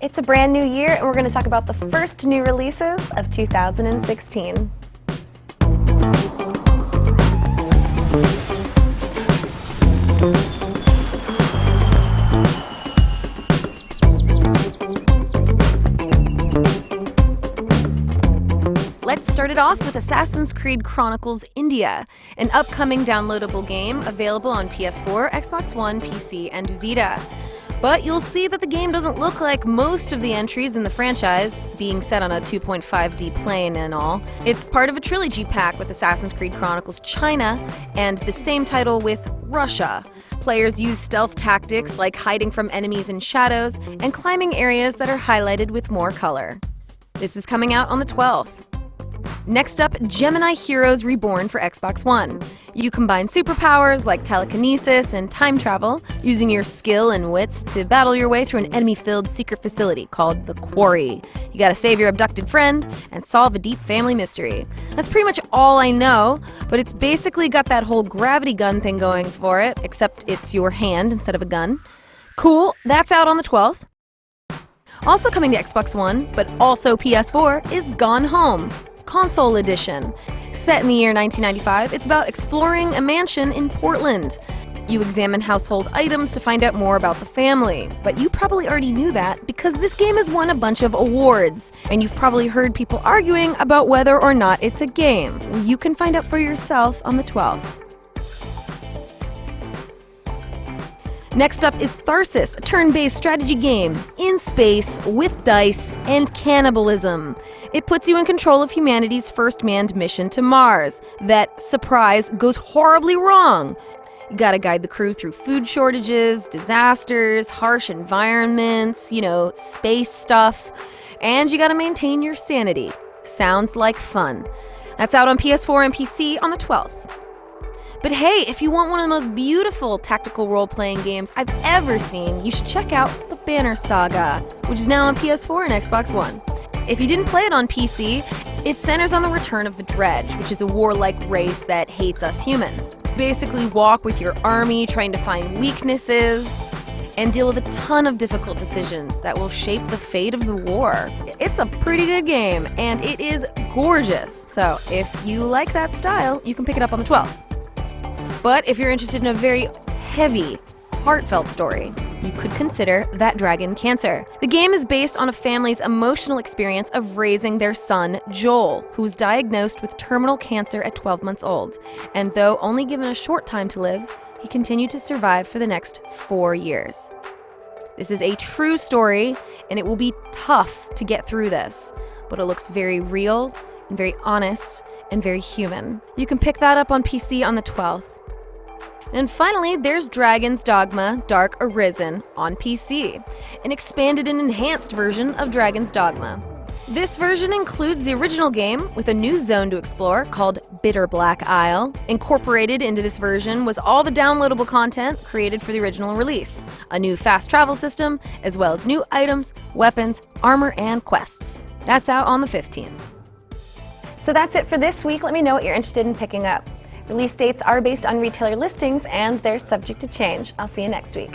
It's a brand new year, and we're going to talk about the first new releases of 2016. Let's start it off with Assassin's Creed Chronicles India, an upcoming downloadable game available on PS4, Xbox One, PC, and Vita. But you'll see that the game doesn't look like most of the entries in the franchise, being set on a 2.5D plane and all. It's part of a trilogy pack with Assassin's Creed Chronicles China and the same title with Russia. Players use stealth tactics like hiding from enemies in shadows and climbing areas that are highlighted with more color. This is coming out on the 12th. Next up, Gemini Heroes Reborn for Xbox One. You combine superpowers like telekinesis and time travel, using your skill and wits to battle your way through an enemy-filled secret facility called the Quarry. You gotta save your abducted friend and solve a deep family mystery. That's pretty much all I know, but it's basically got that whole gravity gun thing going for it, except it's your hand instead of a gun. Cool, that's out on the 12th. Also coming to Xbox One, but also PS4, is Gone Home Console Edition. Set in the year 1995, it's about exploring a mansion in Portland. You examine household items to find out more about the family, but you probably already knew that because this game has won a bunch of awards, and you've probably heard people arguing about whether or not it's a game. You can find out for yourself on the 12th. Next up is Tharsis, a turn-based strategy game in space with dice and cannibalism. It puts you in control of humanity's first manned mission to Mars that, surprise, goes horribly wrong. You gotta guide the crew through food shortages, disasters, harsh environments, space stuff, and you gotta maintain your sanity. Sounds like fun. That's out on PS4 and PC on the 12th. But hey, if you want one of the most beautiful tactical role-playing games I've ever seen, you should check out the Banner Saga, which is now on PS4 and Xbox One. If you didn't play it on PC, it centers on the return of the Dredge, which is a warlike race that hates us humans. Basically walk with your army trying to find weaknesses and deal with a ton of difficult decisions that will shape the fate of the war. It's a pretty good game, and it is gorgeous. So if you like that style, you can pick it up on the 12th. But if you're interested in a very heavy, heartfelt story, you could consider That Dragon Cancer. The game is based on a family's emotional experience of raising their son, Joel, who was diagnosed with terminal cancer at 12 months old. And though only given a short time to live, he continued to survive for the next 4 years. This is a true story, and it will be tough to get through this, but it looks very real and very honest and very human. You can pick that up on PC on the 12th. And finally, there's Dragon's Dogma Dark Arisen on PC, an expanded and enhanced version of Dragon's Dogma. This version includes the original game with a new zone to explore called Bitter Black Isle. Incorporated into this version was all the downloadable content created for the original release, a new fast travel system, as well as new items, weapons, armor, and quests. That's out on the 15th. So that's it for this week. Let me know what you're interested in picking up. Release dates are based on retailer listings and they're subject to change. I'll see you next week.